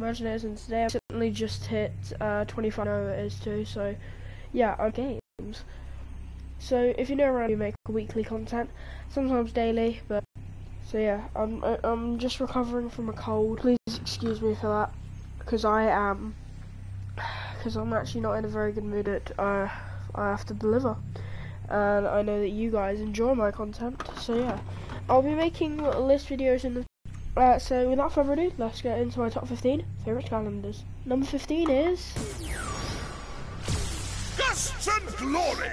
Imaginators, and today I've certainly just hit 25. I know it is too, so yeah, I'm games. So if you know around, we make weekly content, sometimes daily, but so yeah, I'm just recovering from a cold. Please excuse me for that, because I'm actually not in a very good mood that I have to deliver, and I know that you guys enjoy my content, so yeah, I'll be making list videos in the so without further ado, let's get into my top 15 favourite Skylanders. Number 15 is... Gusts and Glory!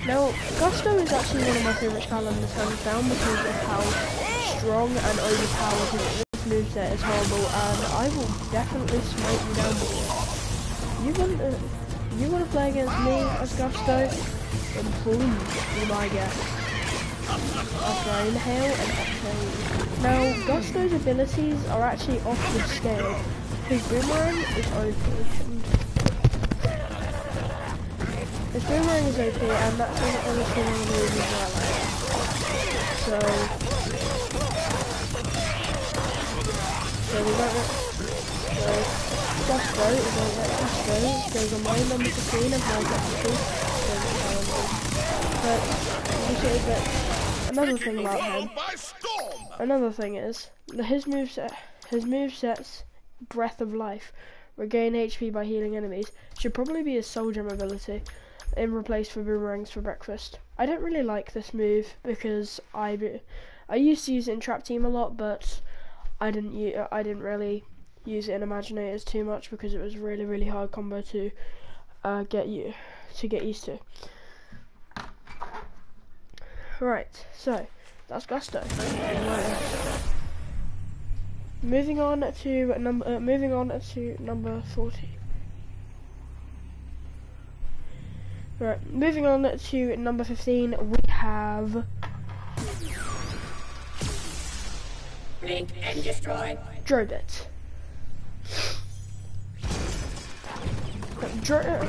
Now, Gusto is actually one of my favourite Skylanders hands down because of how strong and overpowered his moveset is. Horrible, and I will definitely smite you down with it. You want to play against me as Gusto? Then please be my guest. After I inhale and exhale. Now, Gusto's abilities are actually off the scale. His boomerang is OP. His boomerang is OP, and that's one of the reasons why I like it. So we got it. Gusto is on Gusto, goes on my number 15 and my number 15. But you see that another thing about him, another thing is that his moveset's Breath of Life, regain HP by healing enemies, should probably be his Soul Gem ability in replace for boomerangs for breakfast. I don't really like this move because I used to use it in Trap Team a lot, but I didn't really use it in Imaginators too much because it was really hard combo to get used to. Right, so that's Gusto. Moving on to number 40. Right, moving on to number 15, we have Blink and destroy. Drobit.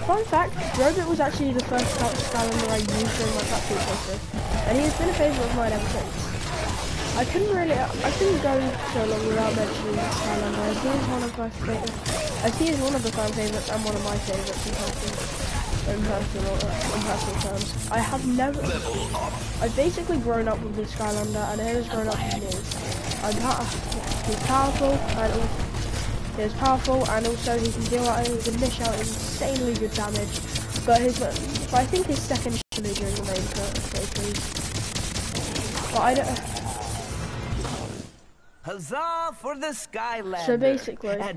Fun fact, Drobit was actually the first Skylander I used during my Trap Team playthrough, and he has been a favourite of mine ever since. I couldn't go so long without mentioning Skylander. I see he's one of my favourites. I see he's one of the fan favourites and one of my favourites in personal terms. I've basically grown up with this Skylander, and he has grown up with me. He's powerful, and also he can dish out insanely good damage. But I think his second shimmy during the main phase. But I don't. Huzzah for the Skylander! So basically, that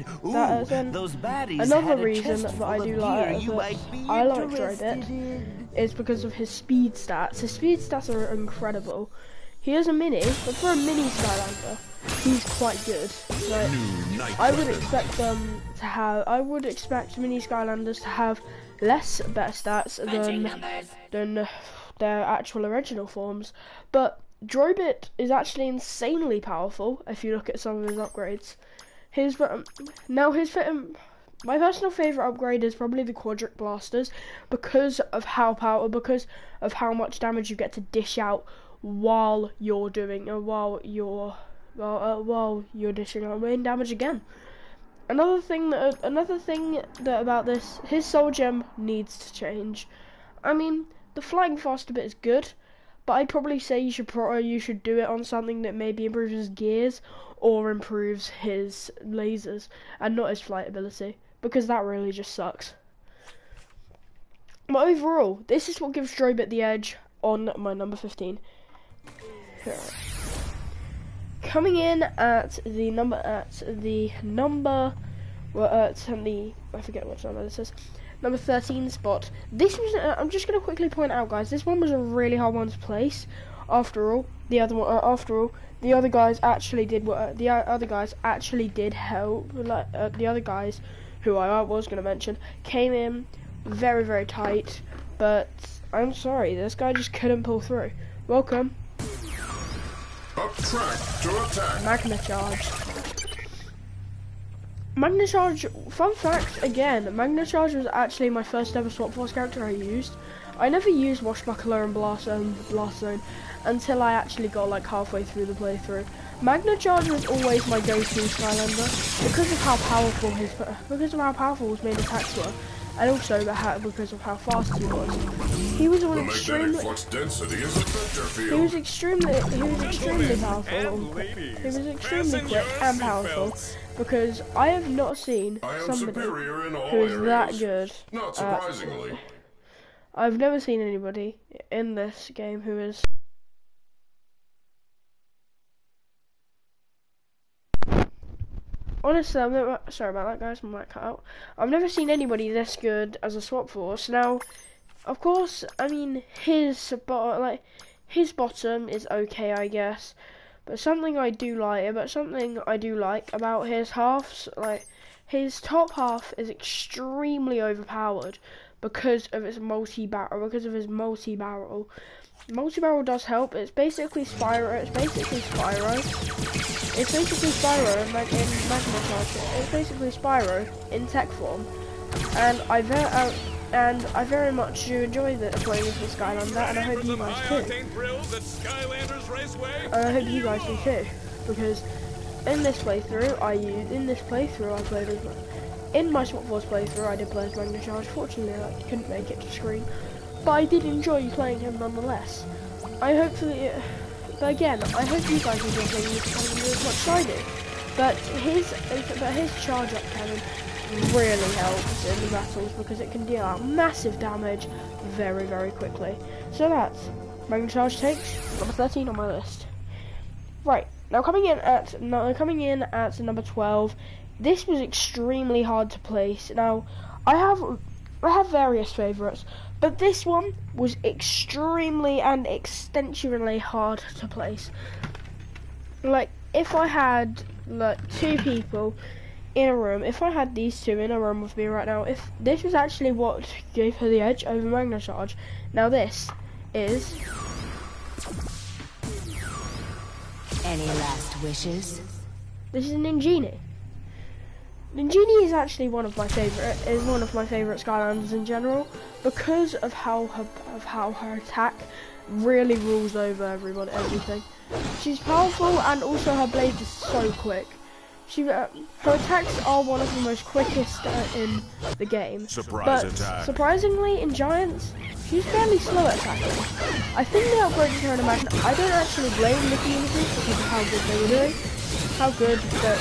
is another reason that I do like Drobit is because of his speed stats. His speed stats are incredible. He is a mini, but for a mini Skylander, he's quite good. Like, I would expect mini Skylanders to have better stats than their actual original forms. But Drobit is actually insanely powerful if you look at some of his upgrades. My personal favourite upgrade is probably the Quadric Blasters because of how much damage you get to dish out while you're dishing out main damage again. Another thing about this, his Soul Gem needs to change. I mean, the flying faster bit is good, but I'd probably say you should do it on something that maybe improves his gears or improves his lasers and not his flight ability, because that really just sucks. But overall, this is what gives Drobit the edge on my number 15. Coming in at the number I forget which number this is. Number 13 spot. This was I'm just gonna quickly point out, guys. This one was a really hard one to place. After all, the other guys actually did help. Like the other guys, who I was gonna mention, came in very tight. But I'm sorry, this guy just couldn't pull through. Welcome. Up track to attack. Magna Charge. Magna Charge, fun fact again, Magna Charge was actually my first ever Swap Force character I used. I never used Washbuckler and Blast Zone until I actually got like halfway through the playthrough. Magna Charge was always my go-to Skylander because of how powerful his main attacks were, and also because of how fast he was. He was The magnetic flux density is a vector field. He was extremely powerful. He was extremely quick and powerful because I have not seen somebody who is that good. Not surprisingly. I've never seen anybody in this game who is. Honestly, sorry about that, guys. My mic cut out. I've never seen anybody this good as a swap force. Now, of course, I mean his bottom is okay, I guess. But something I do like about his halves, like his top half, is extremely overpowered because of his multi-barrel. Multi-barrel does help. It's basically Spyro. It's basically Spyro in Imaginators. It's basically Spyro in tech form, and I very much do enjoy playing with the Skylander, and I hope you guys too. And I hope you guys do too, because in my Swap Force playthrough, I did play as Magna Charge. Fortunately, I couldn't make it to screen, but I did enjoy playing him nonetheless. But again, I hope you guys enjoy playing this Skylander as much as I do. But his charge up cannon really helps in the battles because it can deal out massive damage very, very quickly. So that's Magna Charge takes number 13 on my list. Right, now coming in at number 12. This was extremely hard to place. Now, I have various favourites, but this one was extremely and extensionally hard to place. Like, if I had like two people in a room, if I had these two in a room with me right now, if this was actually what gave her the edge over Magna Charge. Now this is. Any last wishes? This is an Ningini. Ningini is actually one of my favorite Skylanders in general because of how her attack really rules over everything. She's powerful and also her blade is so quick. Her attacks are one of the most quickest in the game. Surprisingly, in Giants, she's fairly slow at attacking. I think they upgraded her in Imagine. I don't actually blame the community because of how good they were doing. How good that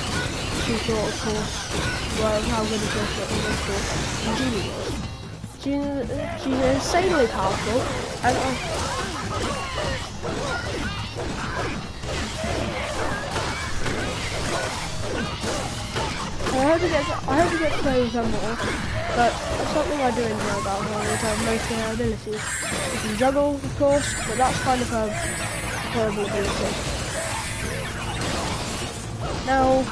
she thought, of course. Well, how good of course Ningini was. She's insanely powerful, and I hope we get to play with her more, but something I do enjoy about her is mostly her abilities. She can juggle, of course, but that's kind of her horrible ability. Now,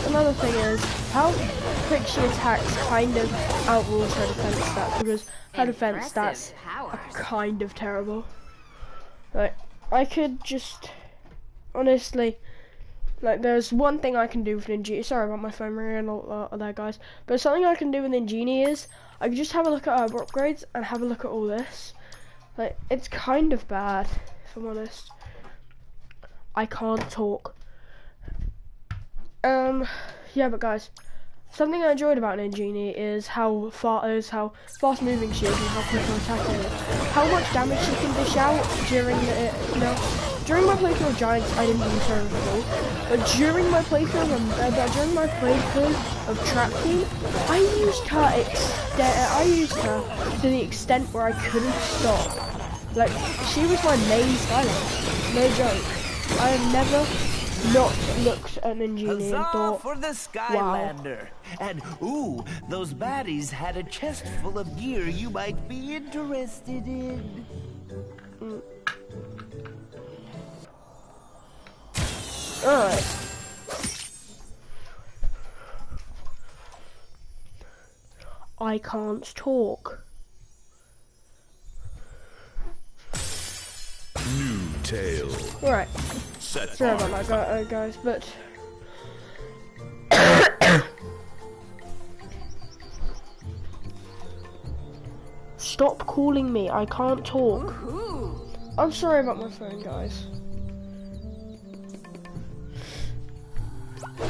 another thing is, how quick she attacks kind of outrules her defense stats, because her defense stats are kind of terrible. Like, I could just, honestly, like, there's one thing I can do with Ningini. Sorry about my phone ringing and all that, guys. But something I can do with Ningini is, I can just have a look at her upgrades and have a look at all this. Like, it's kind of bad, if I'm honest. I can't talk. Yeah, but guys, something I enjoyed about Ningini is how fast moving she is and how quick her attacking is. How much damage she can dish out during during my playthrough of Giants, I didn't use her at all. But during my playthrough of Trap Team, I used her to the extent where I couldn't stop. Like, she was my main Skylander. No joke. I have never not looked at Ningini and thought, for the Skylander. Wow. And ooh, those baddies had a chest full of gear you might be interested in. Alright. I can't talk. New tale. Right. Set Sorry about that, guys, but stop calling me. I can't talk. I'm sorry about my phone, guys.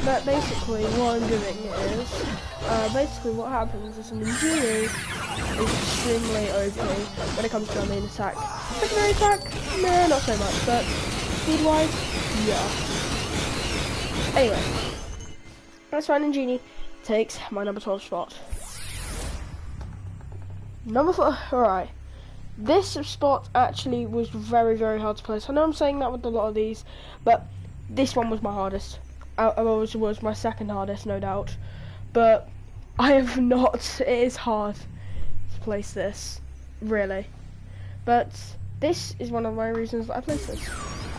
But basically, what I'm doing is, basically what happens is an Ingenie is extremely OP when it comes to our main attack. Secondary attack? Nah, not so much, but speed-wise, yeah. Anyway, that's why Ingenie takes my number 12 spot. Number 4, alright. This spot actually was very, very hard to place. I know I'm saying that with a lot of these, but this one was my hardest. Was my second hardest, no doubt. But I have not, it is hard to place this, really. But this is one of my reasons that I place this.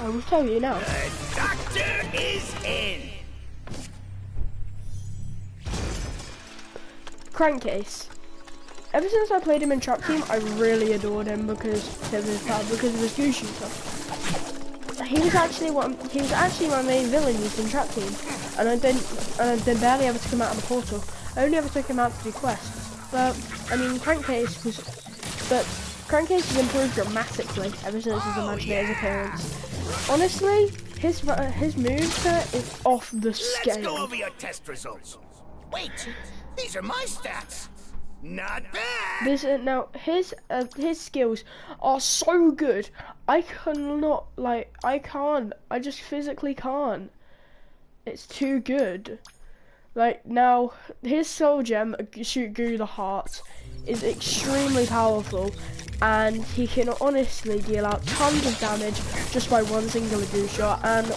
I will tell you now. The doctor is in. Crankcase. Ever since I played him in Trap Team, I really adored him because of his power, because of his goo shooter. He was actually my main villain used in Trap Team, and I barely ever took him out of the portal. I only ever took him out to do quests. But I mean, Crankcase has improved dramatically ever since his Imaginator's appearance. Honestly, his moveset is off the scale. Let's go over your test results. Wait, these are my stats. Not bad. Now his skills are so good. I just physically can't. It's too good. Like, now his soul gem, shoot goo the heart, is extremely powerful, and he can honestly deal out tons of damage just by one singular goo shot, and with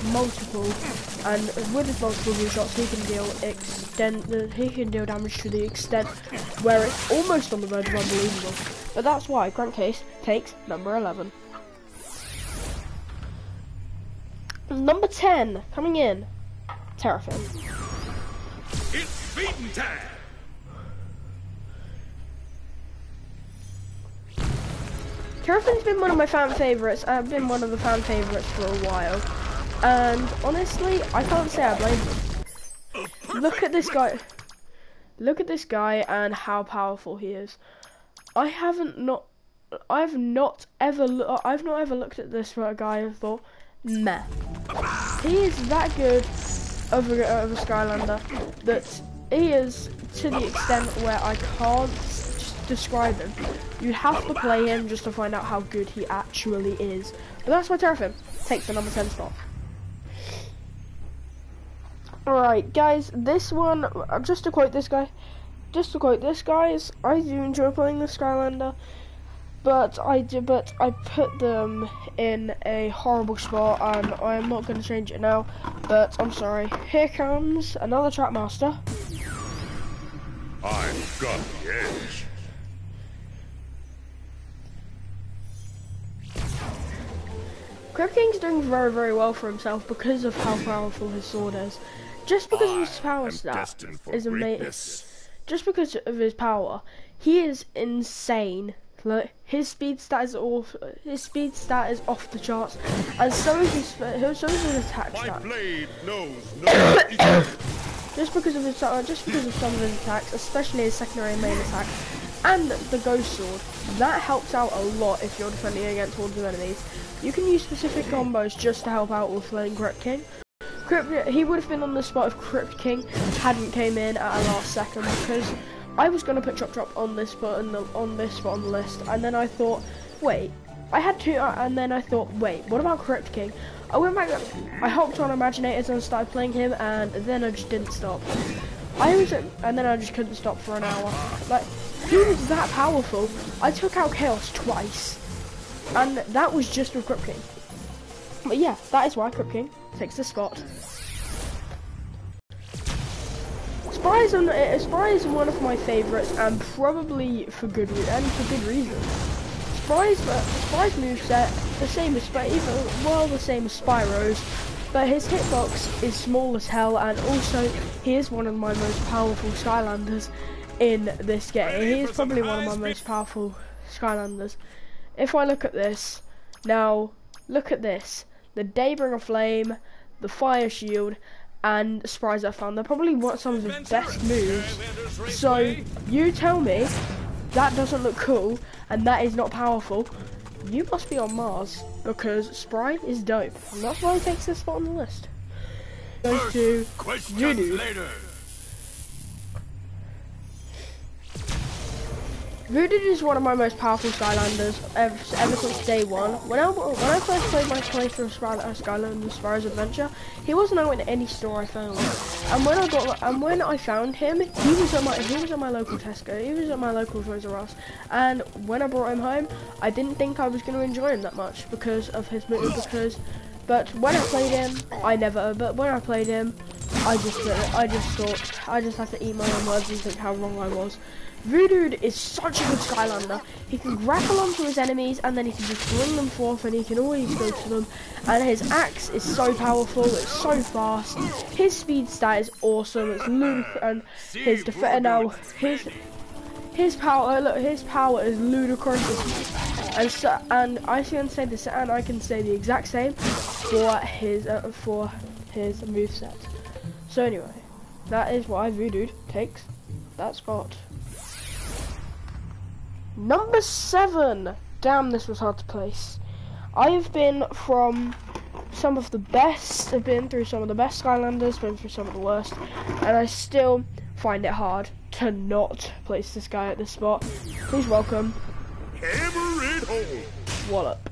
his multiple goo shots he can deal damage to the extent where it's almost on the verge of unbelievable. But that's why Crankcase takes number 11. Number 10 coming in, Terrafin. It's beating time. Terrafin's been one of my fan favorites. I've been one of the fan favorites for a while, and honestly, I can't say I blame him. Look at this guy. Look at this guy and how powerful he is. I've not ever looked at this guy and thought, meh. He is that good of a Skylander that he is to the extent where I can't describe him. You'd have to play him just to find out how good he actually is. But that's why Terrafin takes the number 10 spot. Alright guys, this one, just to quote this guys, I do enjoy playing the Skylander, but I put them in a horrible spot, and I am not going to change it now, but I'm sorry. Here comes another Trapmaster. I've got the edge. Crypt King's doing very, very well for himself because of how powerful his sword is. Just because of his power stat is amazing. Just because of his power, he is insane. Like, his speed stat is off. His speed stat is off the charts, and so is his attack stat. My blade knows no Just because of some of his attacks, especially his secondary and main attack, and the ghost sword, that helps out a lot if you're defending against hordes of enemies. You can use specific combos just to help out with playing Crypt King. He would have been on the spot if Crypt King hadn't came in at a last second, because I was going to put Chop Chop on this spot on the list, and then I thought, wait, I had two, and then I thought, wait, what about Crypt King? I went back, I hopped on Imaginators and started playing him, and then I just didn't stop. And then I just couldn't stop for an hour. Like, he was that powerful. I took out Chaos twice, and that was just with Crypt King. But yeah, that is why Crypt King takes the spot. Spry is one of my favourites, and probably for good reason. Spry's moveset the same as Spyro's, but his hitbox is small as hell, and also he is one of my most powerful Skylanders in this game. He is probably one of my most powerful Skylanders. If I look at this, now look at this, the Daybringer Flame, the Fire Shield, and Spry's I found they're probably some of his best moves. So you tell me that doesn't look cool, and that is not powerful, you must be on Mars, because Sprite is dope, and that's why he takes this spot on the list. Goes to Voodoo. later. Voodoo is one of my most powerful Skylanders ever since day one. When I first played my playthrough of Skylanders Spyro's Adventure, he wasn't out in any store I found. And when I found him, he was at my local Tesco. He was at my local Toys R Us. And when I brought him home, I didn't think I was going to enjoy him that much because of his But when I played him, I just had to eat my own words and think how wrong I was. Voodoo is such a good Skylander. He can grapple onto his enemies and then he can just bring them forth and he can always go to them. And his axe is so powerful, it's so fast. His speed stat is awesome. It's ludicrous, and his his power is ludicrous. And I can say this, and I can say the exact same for his moveset. So anyway, that is why Voodoo takes that spot. Number 7. Damn, this was hard to place. I have been from some of the best. I've been through some of the best Skylanders, been through some of the worst, and I still find it hard to not place this guy at this spot. Please welcome Hammer it home. Wallop.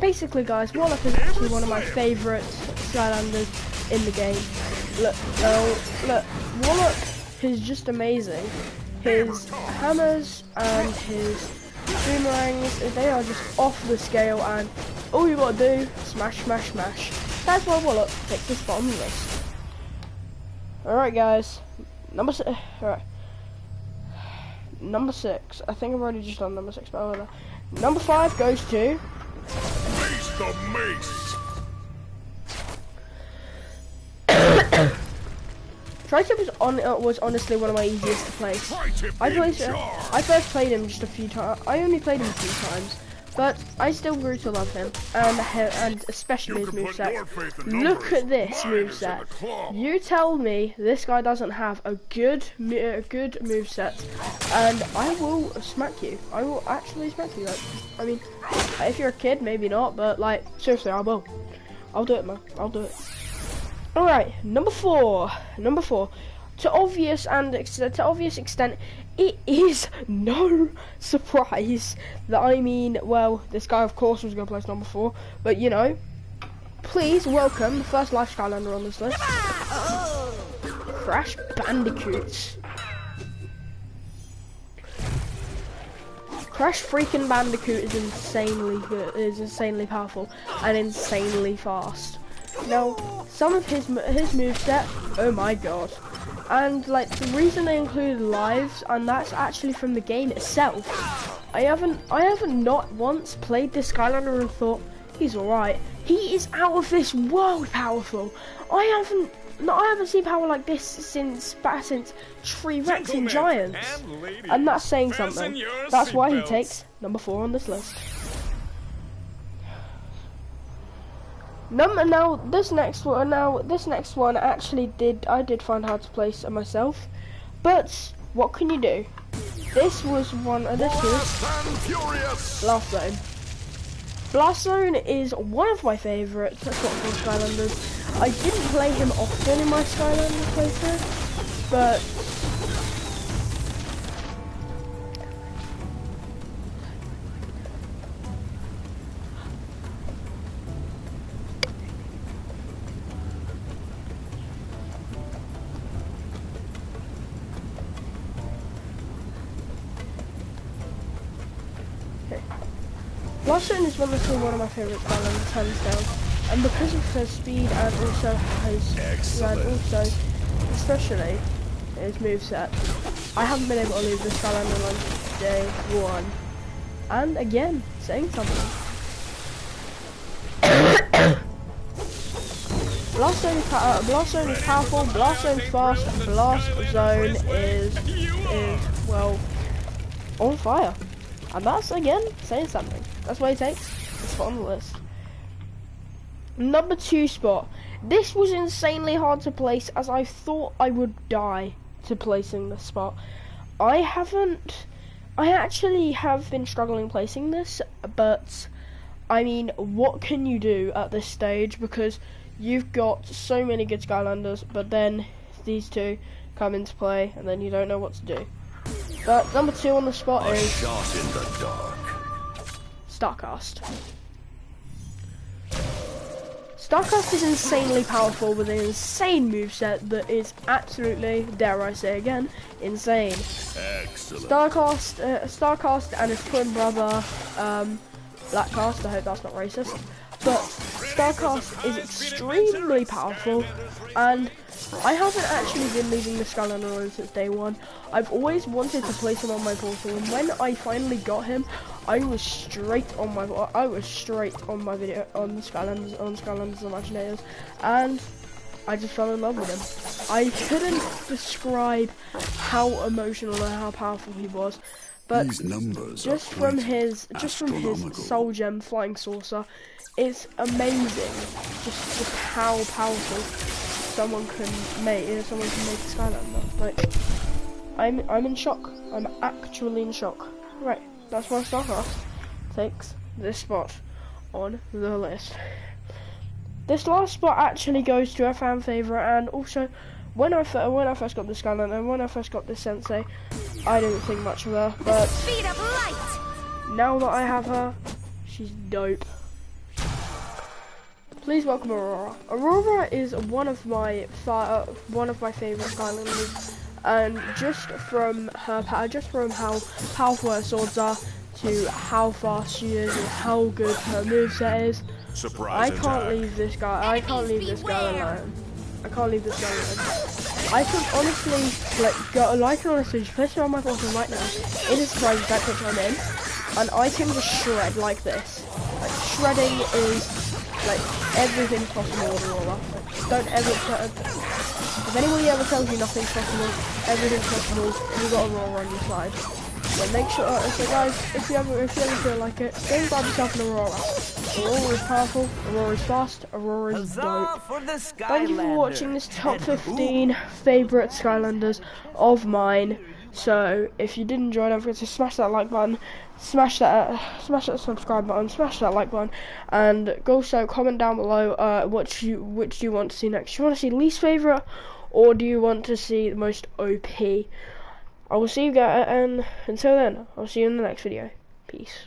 Basically, guys, Wallop is actually one of my favourite Skylanders in the game. Look, Wallop is just amazing. His hammers and his boomerangs, they are just off the scale, and all you gotta do, smash, smash, smash. That's why Wallop takes the spot on the list. Alright, guys, number 6. I think I've already just done number 6, but whatever. Number 5 goes to Face the mace. Tri-Tip was honestly one of my easiest to place. I first played him just a few times. I only played him a few times, but I still grew to love him, and especially his moveset. Look at this moveset. You tell me this guy doesn't have a good moveset, and I will smack you. I will actually smack you. Like, I mean, if you're a kid, maybe not, but like seriously, I will. I'll do it, man. I'll do it. All right, number 4. To obvious extent, it is no surprise that well, this guy of course was going to place number 4, but you know, please welcome the first live Skylander on this list, Crash Bandicoot. Crash freaking Bandicoot is insanely good, is insanely powerful, and insanely fast. Now, some of his moveset, oh my god. And like the reason they included lives, and that's actually from the game itself. I haven't not once played this Skylander and thought he's alright. He is out of this world powerful. I haven't seen power like this since Tree Rex and Giants. And that's saying something. That's why he takes number 4 on this list. Now this next one actually I did find hard to place myself, but what can you do? This was Blast Zone. Blast Zone is one of my favourite Skylanders. I didn't play him often in my Skylander playthrough, but Blast Zone is one of my favourite Skylanders, hands down, and because of his speed and also especially his moveset, I haven't been able to leave this Skylander on day 1. And again, saying something. Blast Zone is powerful. Blast Zone is fast. Blast Zone is well on fire. And that's, again, saying something. That's why he takes the spot on the list. Number 2 spot. This was insanely hard to place, as I thought I would die to placing this spot. I actually have been struggling placing this, but I mean, what can you do at this stage? Because you've got so many good Skylanders, but then these two come into play, and then you don't know what to do. But number 2 on the spot is shot in the dark. Starcast. Starcast is insanely powerful with an insane moveset that is absolutely, dare I say again, insane. Excellent. Starcast and his twin brother, Blackcast, I hope that's not racist, but Starcast is extremely powerful, and I haven't actually been leaving the Skylander on since day 1. I've always wanted to place him on my portal, and when I finally got him, I was straight on my video on the Skylanders, Imaginators, and I just fell in love with him. I couldn't describe how emotional and how powerful he was, but just from his Soul Gem flying saucer, it's amazing just how powerful someone can make a Skylander. Like, I'm in shock. I'm actually in shock. Right. That's why Starcast takes this spot on the list. This last spot actually goes to a fan favourite, and also when I first got this Skylander and when I first got this Sensei, I didn't think much of her, but Speed of light. Now that I have her, she's dope. Please welcome Aurora. Aurora is one of my favourite Skylanders. And just from how powerful her swords are, to how fast she is, and how good her moveset is, I can't leave this guy alone. I can't leave this guy alone. I can honestly just place it on my portal right now. It is surprise attack which I'm in, and I can just shred like this. Like, shredding is like everything's possible with Aurora. Don't ever. If anybody ever tells you nothing's possible, everything's possible, you've got Aurora on your side. So make sure, so guys, if you ever feel like it, go and grab yourself an Aurora. Aurora is powerful, Aurora is fast, Aurora is dope. Thank you for watching this top 15 favourite Skylanders of mine. So if you did enjoy, don't forget to smash that like button, smash that subscribe button, smash that like button, and also comment down below which do you want to see next. Do you want to see least favourite, or do you want to see the most OP? I will see you guys, and until then, I'll see you in the next video. Peace.